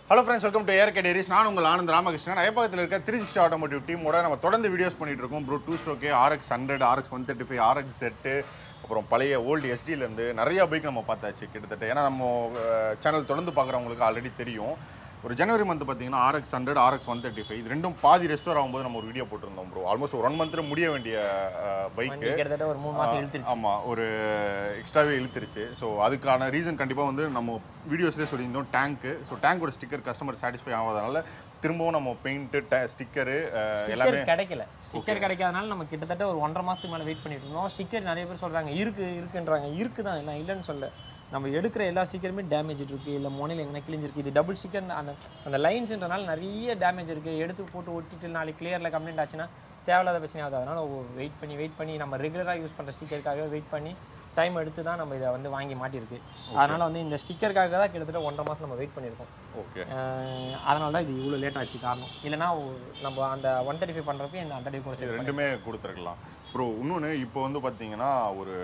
Hello friends, welcome to ARK Diaries. நான் உங்கள் ஆனந்த் ராமகிருஷ்ணன். ஐயப்பாக்கத்தில் இருக்க 360 Automotive டீமோட நம்ம தொடர்ந்து வீடியோஸ் பண்ணிட்டு இருக்கோம். Bro 2 stroke RX100, RX135, RX அப்புறம் பழைய ஓல்டு எஸ்டிலேருந்து நிறைய பைக் நம்ம பார்த்தாச்சு கிட்டத்தட்ட. ஏன்னா நம்ம சேனல் தொடர்ந்து பார்க்குறவங்களுக்கு ஆல்ரெடி தெரியும். ஒரு ஜனவரி மந்த் பார்த்தீங்கன்னா RX100, RX135 இது ரெண்டும் பாதி ரெஸ்டோர் ஆகும்போது நம்ம ஒரு வீடியோ போட்டிருந்தோம் ப்ரோ. ஆல்மோஸ்ட் ஒரு 1 மந்த்தில் முடிய வேண்டிய பைக்கு கிட்டத்தட்ட ஒரு 3 மாதம் இழுத்துருச்சு. ஆமாம், ஒரு எக்ஸ்ட்ராவே இழுத்துருச்சு. ஸோ அதுக்கான ரீசன் கண்டிப்பாக வந்து நம்ம வீடியோஸ்லேயே சொல்லியிருந்தோம் டேங்க்கு. ஸோ டேங்கோட ஸ்டிக்கர் கஸ்டமர் சாட்டிஸ்ஃபை ஆகாதனால திரும்பவும் நம்ம பெயிண்ட்டு ஸ்டிக்கரு எல்லாமே கிடைக்கல. ஸ்டிக்கர் கிடைக்காதனால நம்ம கிட்டத்தட்ட ஒரு 1.5 மாதத்துக்கு மேலே வெயிட் பண்ணிட்டு இருந்தோம். ஸ்டிக்கர் நிறைய பேர் சொல்கிறாங்க இருக்குன்றாங்க. இருக்குதான், இல்லை இல்லைன்னு சொல்ல. நம்ம எடுக்கிற எல்லா ஸ்டிக்கருமே டேமேஜ் இருக்குது, இல்லை மொனையில் எங்கன்னா கிழிஞ்சிருக்கு. இது டபுள் ஸ்டிக்கர், அந்த லைன்ஸ்ன்றனால நிறைய டேமேஜ் இருக்குது. எடுத்து போட்டு ஒட்டிட்டு நாளைக்கு கிளியரில் கம்ப்ளைண்ட் ஆச்சுன்னா தேவையில்லாத பிரச்சனை ஆகுது. அதனால் வெயிட் பண்ணி நம்ம ரெகுலராக யூஸ் பண்ணுற ஸ்டிக்கருக்காகவே வெயிட் பண்ணி டைம் எடுத்து தான் நம்ம இதை வந்து வாங்கி மாட்டியிருக்கு. அதனால் வந்து இந்த ஸ்டிக்கருக்காக தான் கிட்டத்தட்ட 1.5 மாதம் நம்ம வெயிட் பண்ணியிருக்கோம். ஓகே, அதனால தான் இது இவ்வளோ லேட் ஆச்சு காரணம். இல்லைனா நம்ம அந்த 135 பண்ணுறப்ப இந்த 135 கூட ரெண்டுமே கொடுத்துருக்கலாம் ப்ரோ. இன்னொன்று இப்போ வந்து பார்த்தீங்கன்னா ஒரு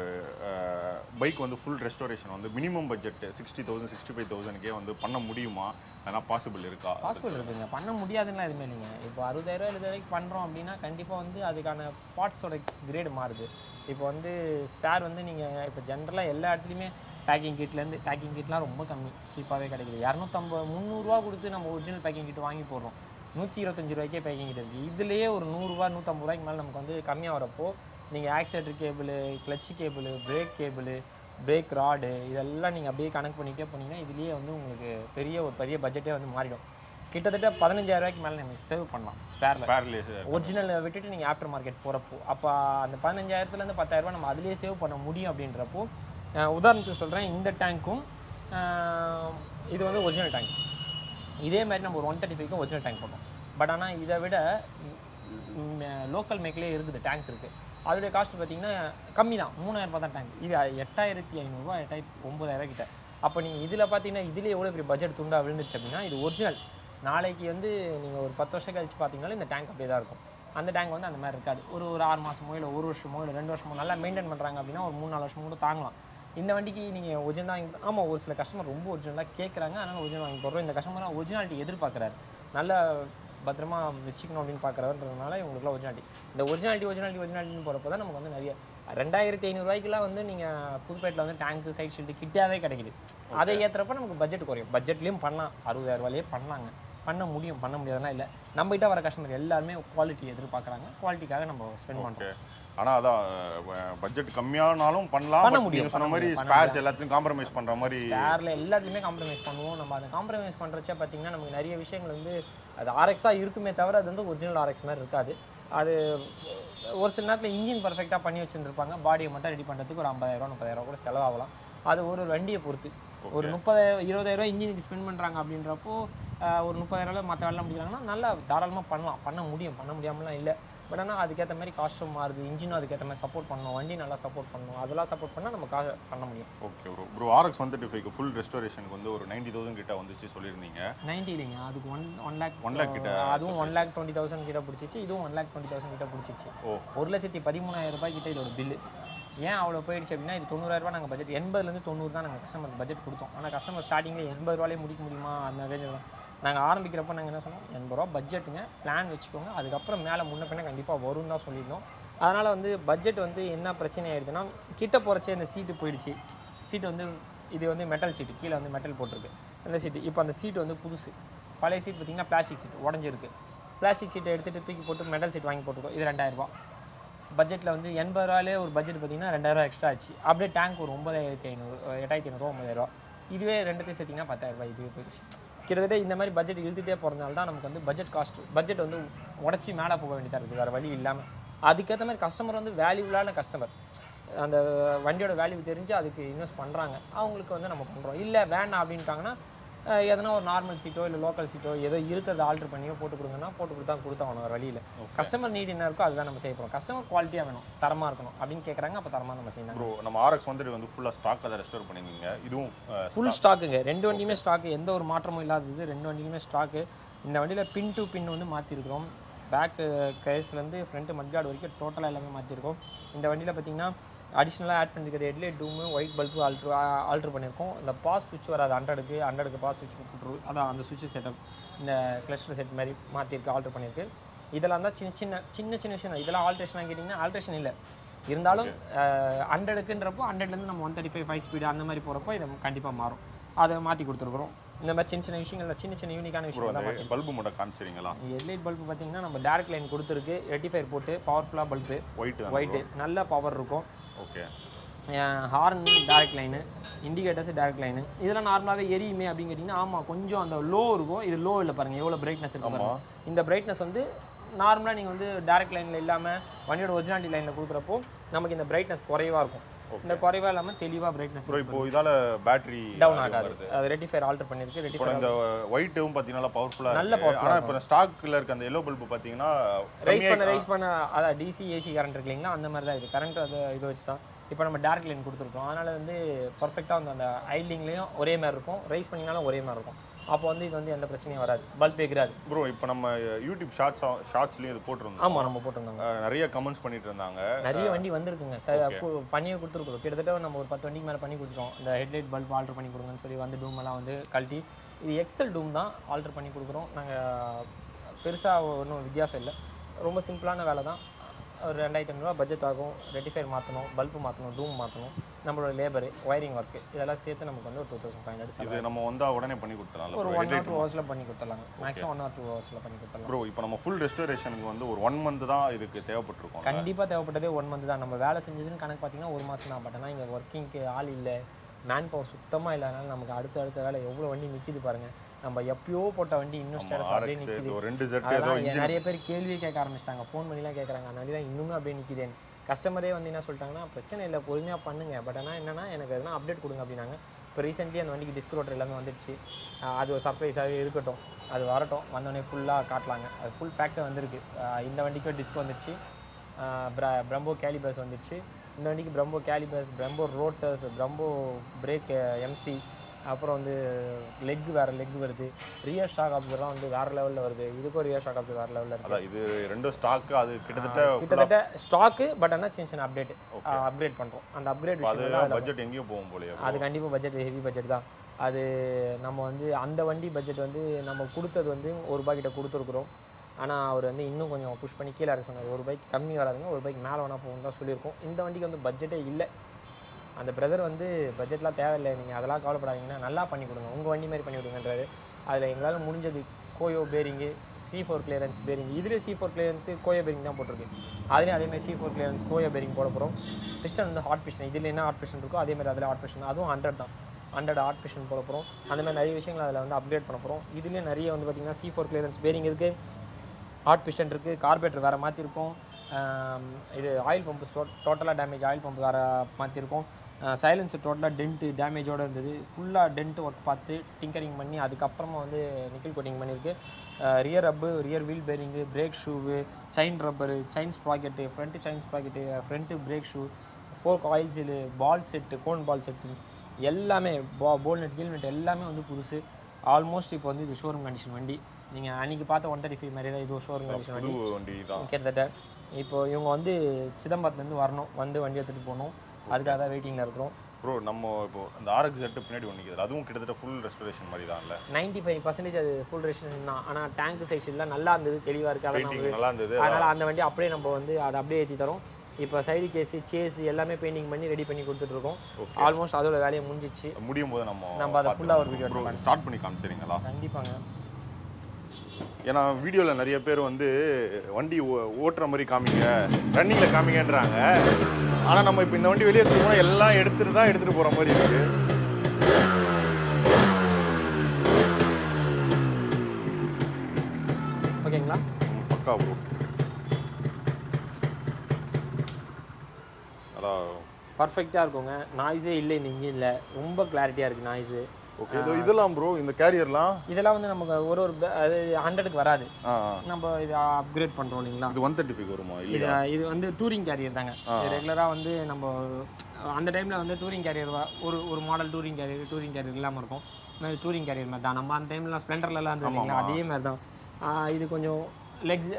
பைக் வந்து ஃபுல் ரெஸ்டோரேஷன் வந்து மினிமம் பட்ஜெட் 60,000 65,000க்கே வந்து பண்ண முடியுமா? அதனால் பாசிபிள் இருக்கா? பாசிபிள் இருக்குங்க, பண்ண முடியாதுன்னா எதுவுமே இல்லைங்க. இப்போ 60,000 70,000 பண்ணுறோம் அப்படின்னா கண்டிப்பாக வந்து அதுக்கான பார்ட்ஸோட கிரேடு மாறுது. இப்போ வந்து ஸ்பேர் வந்து நீங்கள் இப்போ ஜென்ரலாக எல்லா இடத்துலையுமே பேக்கிங் கிட்லாம் ரொம்ப கம்மி, சீப்பாகவே கிடைக்குது. 250 300 கொடுத்து நம்ம ஒரிஜினல் பேக்கிங் கிட் வாங்கி போடுறோம். 125 ரூபாய்க்கே பேக்கிங் கிட் இருக்குது. இதுலேயே ஒரு 100 150 ரூபாய்க்கு மேலே நமக்கு வந்து கம்மியாக வரப்போ நீங்கள் oscillator cable, clutch cable, break cable, break rod இதெல்லாம் நீங்கள் அப்படியே கனெக்ட் பண்ணிகிட்டே போனீங்கன்னா இதுலேயே வந்து உங்களுக்கு பெரிய பட்ஜெட்டே வந்து மாறிடும். கிட்டத்தட்ட 15,000 ரூபாய்க்கு மேலே நம்ம சேவ் பண்ணலாம் ஸ்பேரில். ஒரிஜினல் விட்டுட்டு நீங்கள் ஆஃப்டர் மார்க்கெட் போகிறப்போ அப்போ அந்த 15,000லேருந்து 10,000 ரூபாய் நம்ம அதிலே சேவ் பண்ண முடியும். அப்படின்றப்போ உதாரணத்துக்கு சொல்கிறேன், இந்த டேங்க்கும் இது வந்து ஒரிஜினல் டேங்க். இதே மாதிரி நம்ம ஒரு 135க்கும் ஒரிஜினல் டேங்க் போட்டோம். பட் ஆனால் இதை விட லோக்கல் மேக்லேயே இருக்குது, டேங்க் இருக்குது. அதோடைய காஸ்ட் பார்த்தீங்கன்னா கம்மி தான், 3,000 ரூபாய் தான் டேங்க். இது 8,500 9,000 கிட்ட. அப்போ நீங்கள் இதில் பார்த்தீங்கன்னா இதில் எவ்வளோ பெரிய பட்ஜெட் துண்டாக விழுந்துச்சு அப்படின்னா இது ஒரிஜினல். நாளைக்கு வந்து நீங்கள் ஒரு 10 வருஷம் கழிச்சு பார்த்தீங்கன்னா இந்த டேங்க் அப்படியே தான் இருக்கும். அந்த டேங்க் வந்து அந்த மாதிரி இருக்காது. ஒரு 6 மாதமோ இல்லை 1 வருஷமோ இல்லை 2 வருஷமோ நல்லா மெயின்டைன் பண்ணுறாங்க அப்படின்னா ஒரு 3-4 வருஷம் கூட தாங்கலாம். இந்த வண்டிக்கு நீங்கள் ஒரிஜினல் வாங்கி, ஆமாம் ஒரு சில கஸ்டமர் ரொம்ப ஒரிஜினலாக கேட்குறாங்க, அதனால் ஒரிஜினல் வாங்கி போடுறோம். இந்த கஸ்டமர் ஒரிஜினாலிட்டி எதிர்பார்க்குறாரு, நல்லா பத்திரமா வச்சுக்கணும் அப்படின்னு பார்க்குறதுனால இவங்களுக்குலாம் இந்த ஒரிஜினாலிட்டின்னு போகிறப்போ தான் நமக்கு வந்து நிறைய 2,500 ரூபாய்க்குலாம் வந்து நீங்கள் புதுப்பேட்டில் வந்து டேங்க்கு சைட் ஷீல்டு கிட்டாவே கிடைக்குது. அதை ஏற்றுறப்ப நமக்கு பட்ஜெட் குறையும். பட்ஜெட்லேயும் பண்ணலாம், 60,000 ரூபாயிலே பண்ணலாங்க. பண்ண முடியாதுன்னா இல்லை. நம்மகிட்ட வர கஸ்டமர் எல்லாருமே குவாலிட்டி எதிர்பார்க்குறாங்க, குவாலிட்டிக்காக நம்ம ஸ்பெண்ட் பண்ணுறோம். ஆனால் அதான் பட்ஜெட் கம்மியானாலும் பண்ண முடியும். சொன்ன மாதிரி ஸ்பேர்ஸ் எல்லாத்தையும் காம்ப்ரமைஸ் பண்ணுற மாதிரி ஸ்பேரில் எல்லாத்துலேயுமே காம்ப்ரமைஸ் பண்ணுவோம். நம்ம அதை காம்ப்ரமைஸ் பண்ணுறச்சே பார்த்தீங்கன்னா நமக்கு நிறைய விஷயங்கள் வந்து அது ஆர்எக்ஸாக இருக்குமே தவிர அது வந்து ஒரிஜினல் ஆர்எக்ஸ் மாதிரி இருக்காது. அது ஒரு சில நேரத்தில் இன்ஜின் பர்ஃபெக்டாக பண்ணி வச்சுருந்துருப்பாங்க, பாடியை மட்டும் ரெடி பண்ணுறதுக்கு ஒரு 50,000 30,000 கூட செலவாகலாம். அது ஒரு வண்டியை பொறுத்து. ஒரு 20,000 இன்ஜினுக்கு ஸ்பெண்ட் பண்ணுறாங்க அப்படின்றப்போ ஒரு 30,000 மற்ற வேலை முடிக்கிறாங்கன்னா நல்லா தாராளமாக பண்ணலாம், பண்ண முடியாமலாம் இல்லை. பட் ஆனால் அதுக்கேற்ற மாதிரி காஸ்ட்டும் மாறுது, இன்ஜினும் அதுக்கேற்ற மாதிரி சப்போர்ட் பண்ணணும், வண்டி நல்லா சப்போர்ட் பண்ணணும், அதெல்லாம் சப்போர்ட் பண்ணால் நம்ம பண்ண முடியும். Okay bro. RX135 ஃபுல் ரெஸ்டோரேஷனுக்கு வந்து ஒரு 90,000 கிட்ட வந்துச்சு சொல்லியிருந்தீங்க. 90 இல்லைங்க, அதுக்கு 1 lakh கிட்ட. அதுவும் 1,20,000 கிட்ட பிடிச்சிச்சு, இதுவும் 1,20,000 கிட்ட பிடிச்சிச்சு. 1,13,000 ரூபாய் கிட்ட இதோட பில்லு. ஏன் அவ்வளோ போயிடுச்சு அப்படின்னா இது 90,000 ரூபாய் நாங்கள் பட்ஜெட் 80லேருந்து 90 தான் நாங்கள் கஸ்டமருக்கு பட்ஜெட் கொடுத்தோம். ஆனால் கஸ்டமர் ஸ்டார்டிங்கில் 80 ரூபாயிலே முடிக்க முடியுமா அந்த ரேஞ்சில் தான் நாங்கள் ஆரம்பிக்கிறப்போ நாங்கள் என்ன சொன்னோம், 80 ரூபா பட்ஜெட்டுங்க, பிளான் வச்சுக்கோங்க, அதுக்கப்புறம் மேலே முன்ன பின்ன கண்டிப்பாக வரும்னு தான் சொல்லியிருந்தோம். அதனால் வந்து பட்ஜெட் வந்து என்ன பிரச்சனை ஆகிடுதுன்னா கிட்ட போகிறச்சே இந்த சீட்டு போயிடுச்சு. சீட்டு வந்து இது வந்து மெட்டல் சீட்டு, கீழே வந்து மெட்டல் போட்டிருக்கு அந்த சீட்டு. இப்போ அந்த சீட்டு வந்து புதுசு. பழைய சீட் பார்த்திங்கன்னா பிளாஸ்டிக் சீட் உடஞ்சிருக்கு. பிளாஸ்டிக் சீட்டை எடுத்துகிட்டு தூக்கி போட்டு மெட்டல் சீட் வாங்கி போட்டுருக்கோம். இது 2,000 ரூபா பட்ஜெட்டில் வந்து 80 ரூபாயிலே ஒரு பட்ஜெட் பார்த்திங்கன்னா 2,000 ரூபா எக்ஸ்ட்ரா ஆச்சு. அப்படியே டேங்க் ஒரு 9,500 8,500 9,000 ரூபா. இதுவே ரெண்டுத்தையும் சேர்த்திங்கன்னா 10,000 ரூபாய் இதுவே போயிடுச்சு. கிட்டத்தட்ட இந்த மாதிரி பட்ஜெட் இழுத்துகிட்டே போகிறதுனால தான் நமக்கு வந்து பட்ஜெட் வந்து உடச்சி மேலே போக வேண்டியதாக இருக்குது, வேறு வழி இல்லாமல். அதுக்கேற்ற மாதிரி கஸ்டமர் வந்து வேல்யூபுளான கஸ்டமர், அந்த வண்டியோட வேல்யூ தெரிஞ்சு அதுக்கு இன்வெஸ்ட் பண்ணுறாங்க, அவங்களுக்கு வந்து நம்ம பண்ணுறோம். இல்லை வேண்டாம் அப்படின்ட்டாங்கன்னா எதனா ஒரு நார்மல் சீட்டோ இல்லை லோக்கல் சீட்டோ ஏதோ இருக்கிறத ஆல்ட்ரு பண்ணியோ போட்டு கொடுங்கன்னா போட்டு கொடுத்தாங்க வேறு வழியில். கஸ்டமர் நீட் என்ன இருக்கோ அதுதான் நம்ம செய்ய போகிறோம். கஸ்டமர் குவாலிட்டியாக வேணும், தரமாக இருக்கணும் அப்படின்னு கேட்குறாங்க, அப்போ தரமாக நம்ம செய்யணும். ப்ரோ நம்ம RX100 வந்து ஃபுல்லாக ஸ்டாக் அதை ரெஸ்டோர் பண்ணியிருந்தீங்க. இதுவும் ஃபுல் ஸ்டாக்குங்க, 2 வண்டியுமே ஸ்டாக்கு, எந்த ஒரு மாற்றமும் இல்லாதது. 2 வண்டியிலுமே ஸ்டாக்கு. இந்த வண்டியில் பின் டு பின் வந்து மாற்றிருக்கிறோம். பேக் கேஸ்லேருந்து ஃப்ரண்ட்டு மட்கார்டு வரைக்கும் டோட்டலாக எல்லாமே மாற்றிருக்கோம். இந்த வண்டியில் பார்த்திங்கன்னா அடிஷ்னலாக ஆட் பண்ணியிருக்கிற ஹெட்லைட் டூமு ஒயிட் பல்பு ஆல்ட்ரு பண்ணியிருக்கோம். இந்த பாஸ் சுவிட்ச் வராது 100க்கு பாஸ் சுவிட்ச் கொடுத்துரு, அதான் அந்த சுவிட்ச் செட்டப் இந்த கிளஸ்டர் செட் மாதிரி மாற்றிருக்கு, ஆல்ட்ரு பண்ணியிருக்கு. இதெல்லாம் தான் சின்ன விஷயம் தான். இதெல்லாம் ஆல்ட்ரேஷனாக கேட்டிங்கன்னா ஆல்ட்ரேஷன் இல்லை, இருந்தாலும் 100க்குன்றப்போ 100லேருந்து நம்ம 135 5 ஸ்பீடு அந்த மாதிரி போகிறப்போ இதை கண்டிப்பாக மாறும். அதை மாற்றி கொடுத்துருக்குறோம். இந்த மாதிரி சின்ன விஷயங்கள் சின்ன யூனிக்கான விஷயம் தான். பல்பு மட்டும் காமிச்சிருங்களா? ஹெட்லைட் பல்பு பார்த்தீங்கன்னா நம்ம டேரக்ட் லைன் கொடுத்துருக்கு, ரெட்டிஃபயர் போட்டு பவர்ஃபுல்லாக பல்பு, ஒயிட்டு நல்ல பவர் இருக்கும். Okay. Horn direct line, indicators direct line. இதெல்லாம் நார்மலாகவே எரியுமே அப்படின்னு கேட்டிங்கன்னா ஆமாம், கொஞ்சம் அந்த லோ இருக்கும். இது லோ இல்லை பாருங்கள், எவ்வளோ பிரைட்னஸ் இருக்குது பாருங்கள். இந்த பிரைட்னஸ் வந்து நார்மலாக நீங்கள் வந்து டேரக்ட் லைனில் இல்லாமல் வண்டியோட ஒரிஜினாலிட்டி லைனில் கொடுக்குறப்போ நமக்கு இந்த பிரைட்னஸ் குறைவாக இருக்கும். இந்த குறைவாக இல்லாமல் தெளிவாக பிரைட்னஸ் இப்போ இதால் பேட்டரி டவுன் ஆகாது. அது ரெட்டிஃபயர் ஆல்டர் பண்ணியிருக்கு. ரெட்டிஃபயர் இந்த ஒயிட்டும் பார்த்தீங்கன்னா பவர்ஃபுல்லாக நல்ல பவர். ஆனால் இப்போ ஸ்டாக்கில் இருக்க அந்த எல்லோ பல்பு பார்த்தீங்கன்னா ரைஸ் பண்ண அதான் டிசி ஏசி கரண்ட் இருக்கு இல்லைங்களா, அந்த மாதிரி தான் இது கரண்ட். அது இதை வச்சு தான் இப்போ நம்ம டேரக்ட் லைன் கொடுத்துருக்கோம். அதனால் வந்து பர்ஃபெக்டாக வந்து அந்த ஐட்லிங்லேயும் ஒரே மாதிரி இருக்கும், ரைஸ் பண்ணிங்கனாலும் ஒரே மாதிரி இருக்கும். அப்போ வந்து இது வந்து எந்த பிரச்சனையும் வராது, பல்ப் எகிராது. ப்ரோ இப்போ நம்ம யூடியூப் ஷார்ட்ஸ்லேயும் இது போட்டிருந்தோம். ஆமாம், நம்ம போட்டிருந்தாங்க. நிறைய கமெண்ட்ஸ் பண்ணிட்டு இருந்தாங்க. நிறைய வண்டி வந்திருக்குங்க, பண்ணியே கொடுத்துருக்குறோம். கிட்டத்தட்ட நம்ம ஒரு 10 வண்டிக்கு மேலே பண்ணி கொடுத்துட்டோம். இந்த ஹெட்லைட் பல்ப் ஆல்டர் பண்ணி கொடுங்கன்னு சொல்லி வந்து டூமெல்லாம் வந்து கழட்டி, இது எக்ஸல் டூம் தான் ஆல்டர் பண்ணி கொடுக்குறோம். நாங்கள் பெருசாக ஒன்றும் வித்தியாசம் இல்லை, ரொம்ப சிம்பிளான வேலை தான். ஒரு 2500 பட்ஜெட் ஆகும். ரெட்டிஃபயர் மாற்றணும், பல்பு மாற்றணும், டூம் மாற்றணும், நம்மளோட லேபரு, ஒயரிங் ஒர்க்கு இதெல்லாம் சேர்த்து நமக்கு வந்து ஒரு 2500. இது நம்ம வந்தால் உடனே பண்ணி கொடுத்துடலாம். ஒரு 1 or 2 ஹவர்ஸில் பண்ணி கொடுத்துடலாம். மேக்ஸிமம் 1 or 2 ஹவர்ஸில் பண்ணி கொடுத்துடலாம். ப்ரோ இப்போ நம்ம ஃபுல் ரெஸ்டோரேஷனுக்கு வந்து ஒரு 1 month தான் இதுக்கு தேவைப்பட்டிருக்கோம். கண்டிப்பாக தேவைப்பட்டதே 1 month தான். நம்ம வேலை செஞ்சதுன்னு கணக்கு பார்த்தீங்கன்னா 1 மாதம் தான். பட் ஆனால் இங்கே ஒர்க்கிங்க்கு ஆள் இல்லை, மேன் பவர் சுத்தமாக இல்லாதனால நமக்கு அடுத்த வேலை எவ்வளோ வண்டி நிற்கிது பாருங்கள். நம்ம எப்பயோ போட்ட வண்டி இன்னும் ஸ்டேட்டஸ் அப்படியே நிற்கிது. நிறைய பேர் கேள்வியே கேட்க ஆரம்பிச்சிட்டாங்க, ஃபோன் பண்ணிலாம் கேட்குறாங்க, அந்த வண்டி தான் இன்னுமே அப்படியே நிற்கிதேன்னு. கஸ்டமரே வந்து என்ன சொல்லிட்டாங்கன்னா, பிரச்சனை இல்லை பொறுமையாக பண்ணுங்க, பட் ஆனால் என்னன்னா எனக்கு எதனா அப்டேட் கொடுங்க அப்படின்னாங்க. இப்போ ரீசெண்ட்லி அந்த வண்டிக்கு டிஸ்க் ரோட்டர் எல்லாமே வந்துடுச்சு. அது ஒரு சர்ப்ரைஸாகவே இருக்கட்டும், அது வரட்டும், வந்தோடனே ஃபுல்லாக காட்டலாங்க. அது ஃபுல் பேக்கே வந்திருக்கு. இந்த வண்டிக்கும் டிஸ்க் வந்துடுச்சு, பிரம்போ கேலிபர்ஸ் வந்துடுச்சு. இந்த வண்டிக்கு பிரம்போ கேலிபர்ஸ், பிரம்போ ரோட்டர்ஸ், பிரம்போ பிரேக் எம்சி, அப்புறம் வந்து வேறு லெக் வருது. ரியர் ஷாக் அப்சர்லாம் வந்து வேறு லெவலில் வருது. இதுக்கும் ரியர் ஷாக் அப்சர் வேறு லெவலில் இருக்குது. இது ரெண்டும் ஸ்டாக்கு, அது கிட்டத்தட்ட ஸ்டாக்கு. பட் ஆனால் சின்ன அப்கிரேட் பண்ணுறோம். அந்த அப்கிரேட் பட்ஜெட் எங்கேயும் போகும் போல. அது கண்டிப்பாக பட்ஜெட் ஹெவி பட்ஜெட் தான். அது நம்ம வந்து அந்த வண்டி பட்ஜெட் வந்து நம்ம கொடுத்தது வந்து ₹1 கிட்ட கொடுத்துருக்குறோம். ஆனால் அவர் வந்து இன்னும் கொஞ்சம் புஷ் பண்ணி கீழே இறக்க சொன்னார். ₹1 கம்மி வராதுங்க, ₹1 மேலே வேணால் போகும் தான் சொல்லியிருக்கோம். இந்த வண்டிக்கு வந்து பட்ஜெட்டே இல்லை. அந்த பிரதர் வந்து பட்ஜெட்லாம் தேவையில்லை, நீங்கள் அதெல்லாம் கவலைப்படாதீங்கன்னா நல்லா பண்ணி கொடுங்க, உங்கள் வண்டி மாதிரி பண்ணி கொடுங்கன்றாரு. அதில் எங்களால் முடிஞ்சது கோயோ பேரிங்கு, C4 கிளியரன்ஸ் பேரிங். இதுலேயே C4 கிளியரன்ஸு கோயோ பேரிங் தான் போட்டிருக்கு. அதுலேயும் அதேமாதிரி C4 கிளியரன்ஸ் கோயோ பேரிங் போட போகிறோம். பிஸ்டன் வந்து ஹாட் பிஸ்டன், இதில் என்ன ஹாட் பிஸ்டன் இருக்கோ அதேமாதிரி அதில் ஹாட் பிஸ்டன், அதுவும் 100 தான். 100 ஹாட் பிஸ்டன் போட போகிறோம். அந்த மாதிரி நிறைய விஷயங்கள் அதில் வந்து அப்கிரேட் பண்ண போகிறோம். இதுலேயே நிறைய வந்து பார்த்திங்கன்னா C4 கிளியரன்ஸ் பேரிங் இருக்குது, ஹாட் பிஸ்டன் இருக்குது, கார்பரேட்டர் வேறு மாற்றிருக்கோம். இது ஆயில் பம்பு டோட்டலாக டேமேஜ், ஆயில் பம்பு வேறு மாற்றிருக்கோம். சைலன்ஸர் டோட்டலாக டென்ட்டு டேமேஜோடு இருந்தது. ஃபுல்லாக டென்ட்டு ஒர்க் பார்த்து டிங்கரிங் பண்ணி அதுக்கப்புறமா வந்து நிக்கல் கோட்டிங் பண்ணியிருக்கு. Rear rub, rear wheel bearing, brake shoe, chain rubber, chain sprocket, front chain sprocket, front brake shoe, fork oil seal, ball set, cone ball set எல்லாமே, bolt net கீல் net எல்லாமே வந்து புதுசு. Almost இப்போ வந்து இது showroom condition வண்டி. நீங்கள் அன்றைக்கி பார்த்த 135 மாதிரி தான் இது ஷோரூம் கண்டிஷன் வண்டி கிட்டத்தட்ட. இப்போ இவங்க வந்து சிதம்பரத்துலேருந்து வரணும், வந்து வண்டி எடுத்துகிட்டு போகணும். அதுக்காக தான் வெயிட்டிங்கில் இருக்கிறோம். ப்ரோ நம்ம இப்போ அந்த RX செட்டு பின்னாடி ஒன்றிக்குது, அதுவும் கிட்டத்தட்ட ஃபுல் ரெஸ்டோரேஷன் மாதிரி தான் இல்லை? 95% அது ஃபுல் ரெஸ்டோரேஷன் தான். ஆனால் டேங்க் சைஸ் எல்லாம் நல்லா இருந்தது, தெளிவாக இருக்குது, நல்லா இருந்தது. அதனால் அந்த வண்டி அப்படியே நம்ம வந்து அதை அப்படியே ஏற்றி தரோம். இப்போ சைடு கேஸு சேஸ் எல்லாமே பெயிண்டிங் பண்ணி ரெடி பண்ணி கொடுத்துட்ருக்கோம். ஆல்மோஸ்ட் அதோட வேலையை முடிஞ்சிச்சு. முடியும் போது நம்ம அதை ஃபுல்லாக ஒரு வீடியோ ஸ்டார்ட் பண்ணி காமிச்சிருங்களா? கண்டிப்பாங்க. ஏன்னா வீடியோவில் நிறைய பேர் வந்து வண்டி ஓட்டுற மாதிரி காமிங்க, ரன்னிங்கில் காமிங்கன்றாங்க. ஆனால் நம்ம இப்போ இந்த வண்டி வெளியே எடுத்துகிட்டு எல்லாம் எடுத்துகிட்டு போகிற மாதிரி இருக்குது. ஓகேங்களா? பக்கா ப்ரோ. அதான் பர்ஃபெக்டாக இருக்குங்க. நாய்ஸே இல்லை, இந்த இன்ஜினில் ரொம்ப கிளாரிட்டியாக இருக்குது நாய்ஸு. ஓகே. இதெல்லாம் ப்ரோ, இந்த கேரியர்லாம் இதெல்லாம் வந்து நமக்கு ஒரு அது 100க்கு வராது. நம்ம இது அப்கிரேட் பண்ணுறோம் இல்லைங்களா? இது 135 வருமா? இது வந்து டூரிங் கேரியர் தாங்க. ரெகுலராக வந்து நம்ம அந்த டைமில் வந்து டூரிங் கேரியர் ஒரு மாடல் டூரிங் கேரியர் இல்லாமல் இருக்கும். டூரிங் கேரியர் மாதிரி தான். நம்ம அந்த டைம்லாம் ஸ்ப்ளெண்டர்லாம் இருந்தது இல்லைங்களா, அதே மாதிரி தான். இது கொஞ்சம் லெக்ஸ்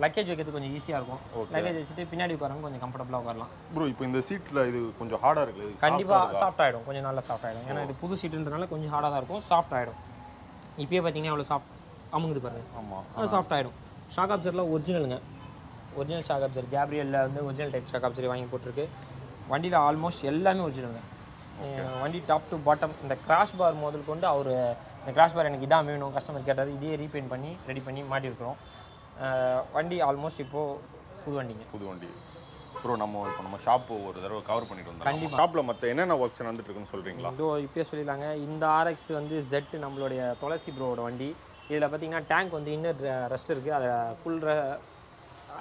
லக்கேஜ் வைக்கிறதுக்கு கொஞ்சம் ஈஸியாக இருக்கும். லக்கேஜ் வச்சுட்டு பின்னாடி உட்காரங்க கொஞ்சம் கம்ஃபர்டபுளாக உட்காரலாம். ப்ரோ இப்போ இந்த சீட்டில் இது கொஞ்சம் ஹார்டாக இருக்குது. கண்டிப்பாக சாஃப்ட் ஆகிடும், கொஞ்சம் நல்லா சாஃப்ட் ஆகிடும். ஏன்னா இது புது சீட்டுன்றதுனால கொஞ்சம் ஹார்டாக தான் இருக்கும், சாஃப்ட் ஆகிடும். இப்போயே பார்த்தீங்கன்னா அவ்வளோ சாஃப்ட் அமுங்குது பாருங்கள். ஆமாம், அது சாஃப்ட் ஆகிடும். ஷாக் அப்சர்லாம் ஒரிஜினலுங்க, ஒரிஜினல் ஷாக் அப்சர். கேப்ரியலில் வந்து ஒரிஜினல் டைப் ஷாக் அப்சர் வாங்கி போட்டிருக்கு. வண்டியில் ஆல்மோஸ்ட் எல்லாமே ஒரிஜினலுங்க. வண்டி டாப் டு பாட்டம் இந்த கிராஷ் பார் முதல் கொண்டு அவர் இந்த கிராஷ் பார் எனக்கு இதான் வேணும் கஸ்டமர் கேட்டார், இதே ரீபெயிண்ட் பண்ணி ரெடி பண்ணி மாட்டியிருக்கிறோம். வண்டி ஆல்மோஸ்ட் இப்போது புது வண்டிங்க. புது வண்டி. ப்ரோ நம்ம ஷாப்பு ஒரு தடவை கவர் பண்ணிட்டு வந்தோம். கண்டிப்பாக ஷாப்பில் மற்ற என்னென்ன ஒர்க்ஸ் நடந்துட்டு இருக்குன்னு சொல்கிறீங்களா? இதோ இப்போயே சொல்லிடலாங்க. இந்த RX வந்து Z நம்மளுடைய துளசி ப்ரோவோட வண்டி. இதில் பார்த்தீங்கன்னா டேங்க் வந்து இன்னர் ரெஸ்ட் இருக்குது, அதை ஃபுல்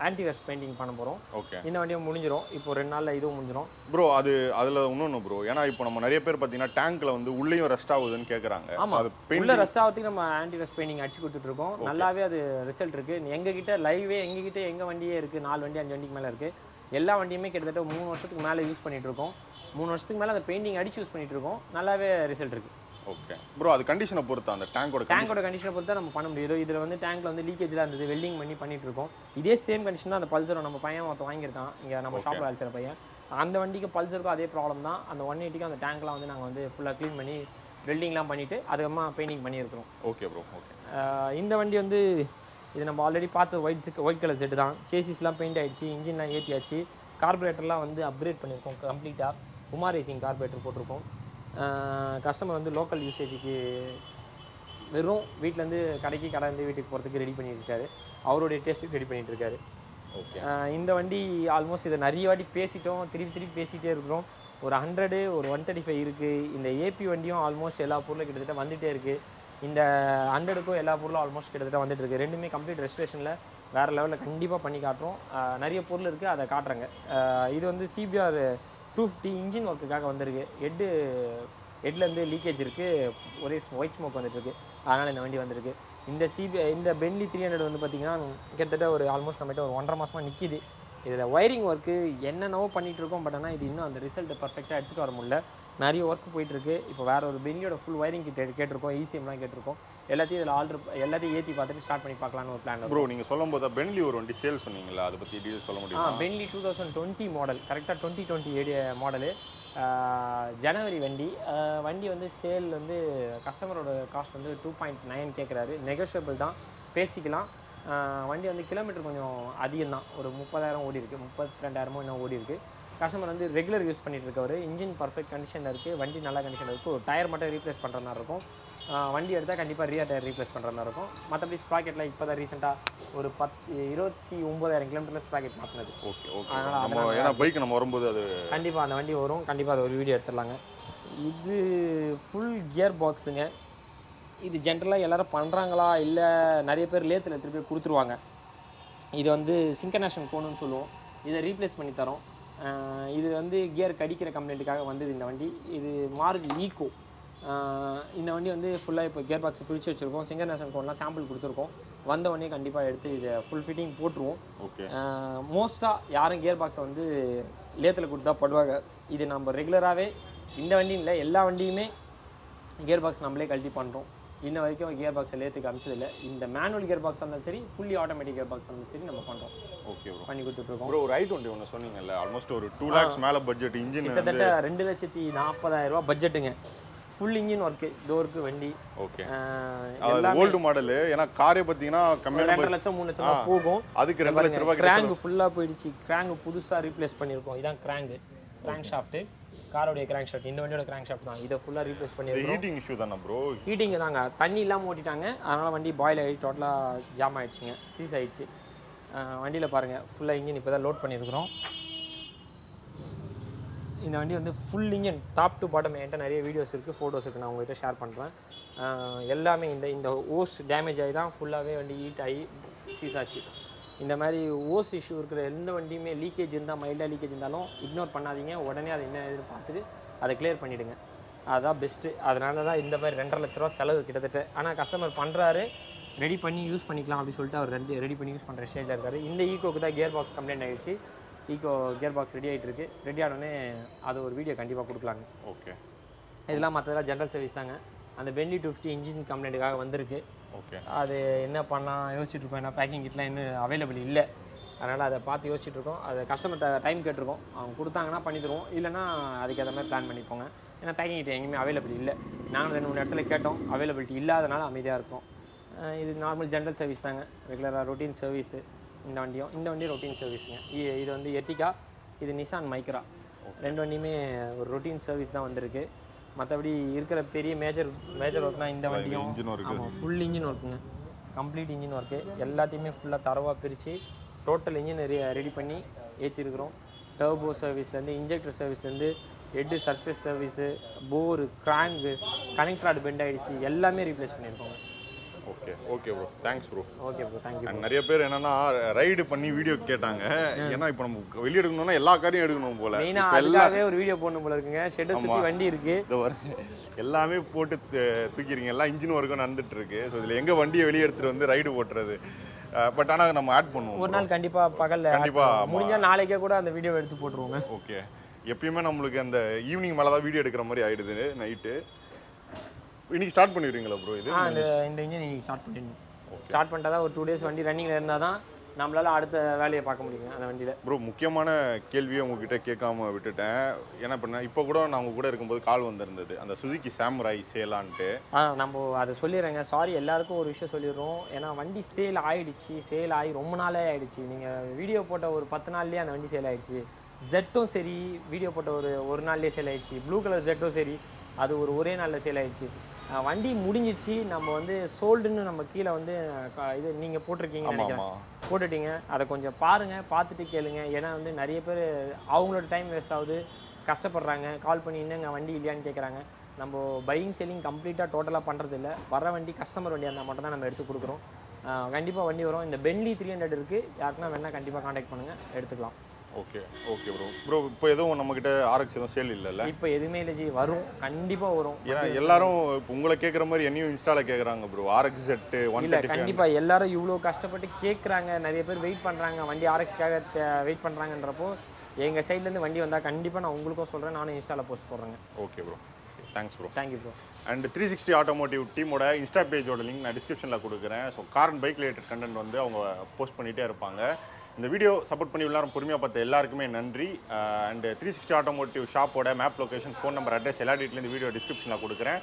ஆன்டி ரெஸ்ட் பெயிண்டிங் பண்ண போகிறோம். ஓகே. இந்த வண்டியும் முடிஞ்சிடும், இப்போ 2 நாளில் இதுவும் முடிஞ்சிடும். ப்ரோ அதில் இன்னொன்று ப்ரோ, ஏன்னா இப்போ நம்ம நிறைய பேர் பார்த்தீங்கன்னா டேங்க்கில் வந்து உள்ளேயும் ரெஸ்ட் ஆகுதுன்னு கேட்குறாங்க. ஆமாம், அது உள்ள ரெஸ்ட் ஆகிறதுக்கு நம்ம ஆன்டி ரெஸ்ட் பெயிண்டிங் அடிச்சு கொடுத்துட்ருக்கோம். நல்லாவே அது ரிசல்ட் இருக்குது. எங்ககிட்ட லைவே எங்கள் வண்டியே இருக்குது, 4 வண்டி 5 வண்டிக்கு மேலே இருக்குது. எல்லா வண்டியுமே கிட்டத்தட்ட 3 வருஷத்துக்கு மேலே யூஸ் பண்ணிகிட்ருக்கோம். 3 வருஷத்துக்கு மேலே அந்த பெயிண்டிங் அடிச்சு யூஸ் பண்ணிகிட்ருக்கோம். நல்லாவே ரிசல்ட் இருக்குது. ஓகே ப்ரோ, அது கண்டிஷனை பொறுத்து, அந்த டேங்கோட கண்டிஷனை பொறுத்து தான் நம்ம பண்ண முடியும். இதில் வந்து டேங்க்ல வந்து லீக்கேஜ்லாம் இருந்தது, வெல்டிங் பண்ணிட்டு இருக்கோம். இதே சேம் கண்டிஷன் தான் அந்த பல்சர் நம்ம பையன் ஒருத்தன் வாங்கியிருக்கான் இங்கே நம்ம ஷாப்பில் வேலை செய்கிற பையன். அந்த வண்டிக்கு பல்சருக்கும் அதே ப்ராப்ளம் தான். அந்த 180க்கும் அந்த டேங்க்லாம் வந்து நாங்கள் வந்து ஃபுல்லாக க்ளீன் பண்ணி வெல்டிங்லாம் பண்ணிவிட்டு அதுக்கப்புறமா பெயிண்டிங் பண்ணியிருக்கிறோம். Okay bro. ஓகே. இந்த வண்டி வந்து இது நம்ம ஆல்ரெடி பார்த்து ஒயிட் கலர் செட்டு தான். சேசிஸ்லாம் பெயிண்ட் ஆகிடுச்சு, இன்ஜின்லாம் ஏற்றியாச்சு, கார்பரேட்டர்லாம் வந்து அப்கிரேட் பண்ணியிருக்கோம் கம்ப்ளீட்டாக. உமா ரேசிங் கார்பரேட்டர் போட்டிருக்கோம். கஸ்டமர் வந்து லோக்கல் யூசேஜுக்கு வெறும் வீட்டிலேருந்து கடைக்கு கடந்து வீட்டுக்கு போகிறதுக்கு ரெடி பண்ணியிருக்காரு, அவருடைய டேஸ்ட்டுக்கு ரெடி பண்ணிகிட்ருக்காரு. ஓகே. இந்த வண்டி ஆல்மோஸ்ட் இதை நிறைய வாட்டி பேசிட்டோம், திருப்பி பேசிகிட்டே இருக்கிறோம். ஒரு 100 ஒரு 135 இருக்குது. இந்த ஏபி வண்டியும் ஆல்மோஸ்ட் எல்லா பொருளும் கிட்டத்தட்ட வந்துகிட்டே இருக்குது. இந்த 100க்கும் எல்லா பொருளும் ஆல்மோஸ்ட் கிட்டத்தட்ட வந்துட்டு இருக்குது. ரெண்டுமே கம்ப்ளீட் ரெஜிஸ்ட்ரேஷனில் வேறு லெவலில் கண்டிப்பாக பண்ணி காட்டுறோம். நிறைய பொருள் இருக்குது, அதை காட்டுறேங்க. இது வந்து CBR 250 இன்ஜின் ஒர்க்குக்காக வந்திருக்கு. ஹெட்லேருந்து லீக்கேஜ் இருக்குது, ஒரே ஒயிட் ஸ்மோக் வந்துட்டுருக்கு, அதனால் இந்த வண்டி வந்திருக்கு. இந்த பென்லி 300 வந்து பார்த்திங்கன்னா கிட்டத்தட்ட ஒரு ஆல்மோஸ்ட் நம்மகிட்ட ஒரு 1.5 மாதமாக நிற்கிது. இதில் ஒயரிங் ஒர்க்கு என்னென்னவோ பண்ணிகிட்ருக்கோம். பட் ஆனால் இது இன்னும் அந்த ரிசல்ட்டை பர்ஃபெக்டாக எடுத்துகிட்டு வர முடியல. நிறைய ஒர்க் போயிட்டுருக்கு. இப்போ வேறு ஒரு பென்லியோட ஃபுல் ஒயரிங் கேட்டிருக்கோம், ECMலாம் கேட்டிருக்கோம். எல்லாத்தையும் இதில் எல்லாத்தையும் ஏற்றி பார்த்துட்டு ஸ்டார்ட் பண்ணி பார்க்கலான்னு ஒரு பிளான். ப்ரோ நீங்கள் சொல்லும் போது பென்லி ஒரு வண்டி சேல் சொன்னீங்களா, அதை பற்றி டீட்டெயில் சொல்ல முடியுமா? பென்லி 2020 மாடல், கரெக்டாக 2020 மாடலு, ஜனவரி வண்டி வந்து சேல் வந்து கஸ்டமரோட காஸ்ட் வந்து 2.9 கேட்குறாரு. நெகோஷியபிள் தான், பேசிக்கலாம். வண்டி வந்து கிலோமீட்டர் கொஞ்சம் அதிகம் தான், ஒரு 30,000 ஓடி இருக்குது, 32,000 இன்னும் ஓடி இருக்குது. கஸ்டமர் வந்து ரெகுலர் யூஸ் பண்ணிட்டு இருக்கவர். இன்ஜின் பர்ஃபெக்ட் கண்டிஷனில் இருக்குது, வண்டி நல்ல கண்டிஷனில் இருக்குது. ஒரு டயர் மட்டும் ரீப்ளேஸ் பண்ணுற மாதிரி இருக்கும். வண்டி எடுத்தால் கண்டிப்பாக ரியர் டயர் ரீப்ளேஸ் பண்ணுற மாதிரி இருக்கும். மற்றபடி ஸ்ப்ராக்கெட்டில் இப்போ தான் ரீசெண்டாக ஒரு 29,000 கிலோமீட்டரில் ஸ்ப்ராக்கெட் மாற்றினது. ஓகே. ஓகே. அதனால் ஏன்னா பைக் நம்ம வரும்போது அது கண்டிப்பாக அந்த வண்டி வரும், கண்டிப்பாக அது ஒரு வீடியோ எடுத்துடலாங்க. இது ஃபுல் கியர் பாக்ஸுங்க. இது ஜென்ரலாக எல்லோரும் பண்ணுறாங்களா இல்லை நிறைய பேர் லேத்தில் எடுத்துகிட்டு போய் கொடுத்துருவாங்க. இது வந்து சிங்கனேஷன் கோணுன்னு சொல்லுவோம், இதை ரீப்ளேஸ் பண்ணி தரோம். இது வந்து கியர் கடிக்கிற கம்ப்ளைண்ட்டுக்காக வந்தது இந்த வண்டி. இது மாருதி ஈகோ. இந்த வண்டி வந்து ஃபுல்லாக இப்போ கியர் பாக்ஸை பிரித்து வச்சுருக்கோம், சிங்கனேஷன் கோன்லாம் சாம்பிள் கொடுத்துருக்கோம். வந்த உடனே கண்டிப்பாக எடுத்து இதை ஃபுல் ஃபிட்டிங் போட்டுருவோம். ஓகே. மோஸ்ட்டாக யாரும் கியர் பாக்ஸை வந்து லேத்தில் கொடுத்தா படுவாங்க. இது நம்ம ரெகுலராகவே இந்த வண்டியும் இல்லை எல்லா வண்டியுமே கியர் பாக்ஸ் நம்மளே கழட்டி பண்ணுறோம். இன்ன வரைக்கும் கியர் பாக்ஸை லேத்துக்கு அமிச்சதில்லை. இந்த மேனுவல் கியர் பாக்ஸ் இருந்தாலும் சரி, ஃபுல்லி ஆட்டோமேட்டிக் கியர் பாக்ஸ் இருந்தாலும் சரி நம்ம பண்ணுறோம். ஓகே ப்ரோ, பண்ணி கொடுத்துட்ருக்கோம். ப்ரோ ரைட் வண்டி ஒன்று சொன்னீங்கல்ல, ஆல்மோஸ்ட் ஒரு 2 lakhs மேலே பட்ஜெட், இன்ஜின் கிட்டத்தட்ட 2,40,000 பட்ஜெட்டுங்க. ஃபுல் இன்ஜின் ஒர்க்கு, டோருக்கு வண்டி. ஓகே. ஓல்டு மாடலு, ஏன்னா காரே பார்த்தீங்கன்னா கம்மியாக 2.5 லட்சம் 3 லட்சம் தான் போகும். அதுக்கு 2 லட்சம் ரூபாய். கிராங்கு ஃபுல்லாக போயிடுச்சு, கிராங்கு புதுசாக ரீப்ளேஸ் பண்ணியிருக்கோம். இதான் கிராங்க் ஷாஃப்ட்டு, காரோடைய கிராங்க் ஷாஃப்ட். இந்த வண்டியோட கிராங்க் ஷாஃப்ட் தான், இதை ஃபுல்லாக ரீப்ளேஸ் பண்ணியிருக்கோம். ஹீட்டிங் இஷ்யூ தானே ப்ரோ? ஹீட்டிங் தாங்க, தண்ணி இல்லாமல் ஓட்டிட்டாங்க, அதனால் வண்டி பாயில் ஆகி டோட்டலாக ஜாம் ஆகிடுச்சிங்க, சீஸ் ஆகிடுச்சு. வண்டியில் பாருங்கள் ஃபுல்லாக இன்ஜின் இப்போ தான் லோட் பண்ணியிருக்கிறோம். இந்த வண்டி வந்து full engine top to bottom. என்கிட்ட நிறைய வீடியோஸ் இருக்குது, ஃபோட்டோஸ் இருக்குது, நான் உங்கள்கிட்ட ஷேர் பண்ணுறேன். எல்லாமே இந்த ஓஸ் டேமேஜ் ஆகி தான் ஃபுல்லாகவே வண்டி ஹீட் ஆகி சீஸ் ஆச்சு. இந்த மாதிரி ஓஸ் இஷ்யூ இருக்கிற எந்த வண்டியுமே லீக்கேஜ் இருந்தால், மைல்டாக லீக்கேஜ் இருந்தாலும் இக்னோர் பண்ணாதீங்க, உடனே அதை என்ன எதுன்னு பார்த்துட்டு அதை கிளியர் பண்ணிவிடுங்க, அதுதான் பெஸ்ட்டு. அதனால தான் இந்த மாதிரி 2.5 லட்ச ரூபா செலவு கிட்டத்தட்ட. ஆனால் கஸ்டமர் பண்ணுறாரு, ரெடி பண்ணி யூஸ் பண்ணிக்கலாம் அப்படின்னு சொல்லிட்டு அவர் ரெடி பண்ணி யூஸ் பண்ணுற ஸ்டேஜில் இருக்காரு. இந்த ஈகோக்கு தான் கியர் பாக்ஸ் கம்ப்ளைண்ட் ஆகிடுச்சு. ஈகோ கியர் பாக்ஸ் ரெடி ஆகிட்டு இருக்குது. ரெடி ஆனோடனே அது ஒரு வீடியோ கண்டிப்பாக கொடுக்கலாங்க. ஓகே. இதெல்லாம் மற்றதெல்லாம் ஜென்ரல் சர்வீஸ் தாங்க. அந்த பென்லி 250 இன்ஜின் கம்ப்ளைண்ட்டுக்காக வந்திருக்கு. ஓகே. அது என்ன பண்ணலாம் யோசிச்சுட்டு இருக்கோம். ஏன்னா பேக்கிங் கிட்லாம் இன்னும் அவைலபிள் இல்லை. அதனால் அதை பார்த்து யோசிச்சுட்டு இருக்கோம். அது கஸ்டமர்கிட்ட டைம் கேட்டிருக்கோம். அவங்க கொடுத்தாங்கன்னா பண்ணி தருவோம். இல்லைனா அதுக்கேற்ற மாதிரி பிளான் பண்ணிப்போங்க. ஏன்னா பேக்கிங் கிட்ட எங்கேயுமே அவைலபிள் இல்லை. நாங்கள் 2-3 இடத்துல கேட்டோம், அவைலபிலிட்டி இல்லாதனால அமைதியாக இருக்கோம். இது நார்மல் ஜென்ரல் சர்வீஸ் தாங்க, ரெகுலராக ரொட்டீன் சர்வீஸு. இந்த வண்டியும் ரொட்டீன் சர்வீஸுங்க. இது வந்து எர்டிகா, இது நிசான் மைக்ரா. 2 வண்டியுமே ஒரு ரொட்டீன் சர்வீஸ் தான் வந்திருக்கு. மற்றபடி இருக்கிற பெரிய மேஜர் ஒர்க்னா இந்த வண்டியும் ஆமாம், ஃபுல் இன்ஜின் ஒர்க்குங்க, கம்ப்ளீட் இன்ஜின் ஒர்க்கு. எல்லாத்தையுமே ஃபுல்லாக தரவாக பிரித்து டோட்டல் இன்ஜின் ரெடி பண்ணி ஏற்றிருக்கிறோம். டர்போ சர்வீஸ்லேருந்து, இன்ஜெக்டர் சர்வீஸ்லேருந்து, head surface service, bore, crank, connect rod bent ஆகிடுச்சு, எல்லாமே ரீப்ளேஸ் பண்ணியிருக்கோங்க. Okay okay bro, thanks bro. Okay bro, thank you. நிறைய பேர் என்னன்னா ரைடு பண்ணி வீடியோ கேட்டாங்க. ஏன்னா இப்போ நம்ம வெளியே எடுக்கணும்னா எல்லா காரையும் எடுக்கணும் போல. மெயினாக எல்லாமே ஒரு வீடியோ போடணும் போல இருக்குங்க. ஷெட்டை சுற்றி வண்டி இருக்கு, எல்லாமே போட்டு தூக்கிடுங்க. எல்லாம் இன்ஜின் ஒர்க்கும் நடந்துட்டு இருக்கு. ஸோ இதில் எங்கே வண்டியை வெளியே எடுத்துகிட்டு வந்து ரைடு ஓட்டுறது. பட் ஆனால் நம்ம ஆட் பண்ணுவோம் ஒரு நாள் கண்டிப்பாக. கண்டிப்பாக முடிஞ்சால் நாளைக்கே கூட அந்த வீடியோ எடுத்து போட்டுருவோங்க. ஓகே. எப்பயுமே நம்மளுக்கு அந்த ஈவினிங் மேலே தான் வீடியோ எடுக்கிற மாதிரி ஆயிடுது நைட்டு. இன்னைக்கு ஸ்டார்ட் பண்ணிடுறீங்களா ப்ரோ? இது இந்த இன்ஜின் இன்னைக்கு ஸ்டார்ட் பண்ணிடணும். ஸ்டார்ட் பண்ணிட்டா தான் ஒரு 2 days வண்டி ரன்னிங்கில் இருந்தால் தான் நம்மளால அடுத்த வேலையை பார்க்க முடியுங்க அந்த வண்டியில். ப்ரோ, முக்கியமான கேள்வியை உங்ககிட்ட கேட்காம விட்டுட்டேன். ஏன்னா இப்போ கூட நான் உங்க கூட இருக்கும்போது கால் வந்திருந்தது, அந்த சுசுகி சாமுராய் சேலான்ட்டு. நம்ம அதை சொல்லிடுறேங்க. சாரி, எல்லாருக்கும் ஒரு விஷயம் சொல்லிடுறோம். ஏன்னா வண்டி சேல் ஆகி ரொம்ப நாளே ஆயிடுச்சு. நீங்கள் வீடியோ போட்ட ஒரு 10 நாள்லேயே அந்த வண்டி சேல் ஆயிடுச்சு. ஜெட்டும் சரி, வீடியோ போட்ட ஒரு நாள்லேயே சேல் ஆயிடுச்சு. ப்ளூ கலர் ஜெட்டும் சரி, அது ஒரே நாளில் சேல் ஆயிடுச்சு. வண்டி முடிஞ்சிச்சு. நம்ம வந்து சோல்டுன்னு நம்ம கீழே வந்து இது நீங்கள் போட்டிருக்கீங்கன்னு நினைக்கிறேன், போட்டுட்டீங்க. அதை கொஞ்சம் பாருங்கள், பார்த்துட்டு கேளுங்க. ஏன்னா வந்து நிறைய பேர் அவங்களோட டைம் வேஸ்ட் ஆகுது, கஷ்டப்படுறாங்க, கால் பண்ணி இன்னுங்க வண்டி இல்லையான்னு கேட்குறாங்க. நம்ம பையிங் செல்லிங் கம்ப்ளீட்டாக டோட்டலாக பண்ணுறது இல்லை. வர வண்டி கஸ்டமர் வண்டியாக இருந்தால் மட்டும் தான் நம்ம எடுத்து கொடுக்குறோம். கண்டிப்பாக வண்டி வரும். இந்த பென்லி 300 இருக்குது, யாருக்குன்னா வேணால் கண்டிப்பாக காண்டாக்ட் பண்ணுங்கள், எடுத்துக்கலாம். Okay okay bro. இப்போ எதுவும் நம்மகிட்ட ஆர்எக்ஸ் எதுவும் சேல் இல்லைல்ல? இப்போ எதுவுமே இல்லை ஜி, வரும், கண்டிப்பாக வரும். ஏன்னா எல்லாரும் இப்போ உங்களை கேட்குற மாதிரி என்னையும் இன்ஸ்டாவில் கேட்குறாங்க ப்ரோ. ஆர்எக்ஸ் செட்டு 135 இல்லை, கண்டிப்பாக எல்லாரும் இவ்வளோ கஷ்டப்பட்டு கேட்குறாங்க. நிறைய பேர் வெயிட் பண்ணுறாங்க, வண்டி ஆர்எக்ஸ்க்காக வெயிட் பண்ணுறாங்கன்றப்போ எங்கள் சைட்லேருந்து வண்டி வந்தால் கண்டிப்பாக நான் உங்களுக்கும் சொல்கிறேன், நானும் இன்ஸ்டாவில் போஸ்ட் போடுறேங்க. Okay bro, thanks bro. Thank you bro. And 360 automotive டீமோட இன்ஸ்டா பேஜோட லிங்க் நான் டிஸ்கிரிப்ஷனில் கொடுக்குறேன். So car and bike related content வந்து அவங்க போஸ்ட் பண்ணிகிட்டே இருப்பாங்க. இந்த வீடியோ சப்போர்ட் பண்ணி எல்லாரும் பொறுமையாக பார்த்த எல்லாருக்குமே நன்றி. அண்ட் 360 ஆட்டோமோட்டிவ் ஷாப்போட map location, phone number, address எல்லா டீட்டெயிலும் இந்த வீடியோ டிஸ்கிரிப்ஷனில் கொடுக்குறேன்.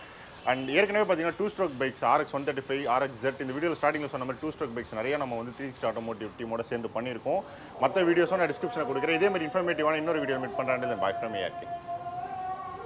அண்ட் ஏற்கனவே பார்த்தீங்கன்னா 2 ஸ்ட்ரோக் பைக்ஸ் RX135, RXZ, இந்த வீடியோ ஸ்டார்டிங்கில் சொன்ன மாதிரி 2 ஸ்ட்ரோக் பைக்ஸ் நிறைய நம்ம வந்து 360 ஆட்டோமோட்டிவ் டீமோட சேர்ந்து பண்ணியிருக்கோம். மற்ற வீடியோஸும் நான் டிஸ்கிரிப்ஷனில் கொடுக்குறேன். இதே மாதிரி இன்ஃபர்மேட்டிவான இன்னொரு வீடியோ மீட் பண்ணுறேன். Bye from ARK.